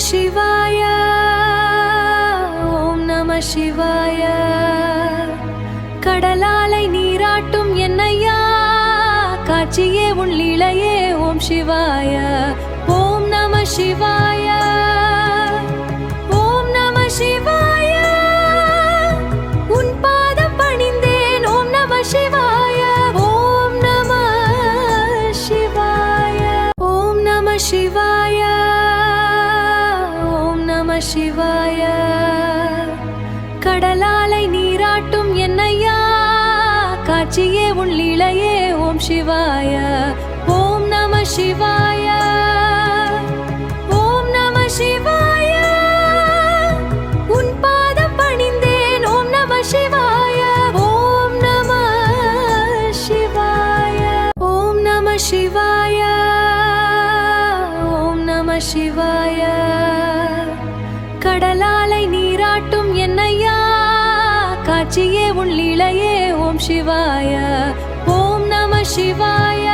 சிவாய ஓம் நம சிவாய. கடலாலை நீராட்டும் என்னையா காட்சியே உள்ளிளையே ஓம் சிவாய ஓம் நம சிவாய ஓம் நம சிவாய. உன் பாதம் பணிந்தேன் ஓம் நம சிவாய ஓம் நம சிவாய ஓம் நம சிவாய ஓம் நம சிவாய. கடலாலை நீராட்டும் என்னையா காட்சியே உள்ளிளையே ஓம் சிவாய ஓம் நம சிவாய ஓம் நம சிவாய. உன் பாதம் பணிந்தேன் ஓம் நம சிவாய ஓம் நம சிவாய ஓம் நம சிவாய ஓம் நம சிவாய. கடலாலை நீராட்டும் என்னையா காட்சியே உள்ளிளையே ஓம் சிவாய ஓம் நம சிவாய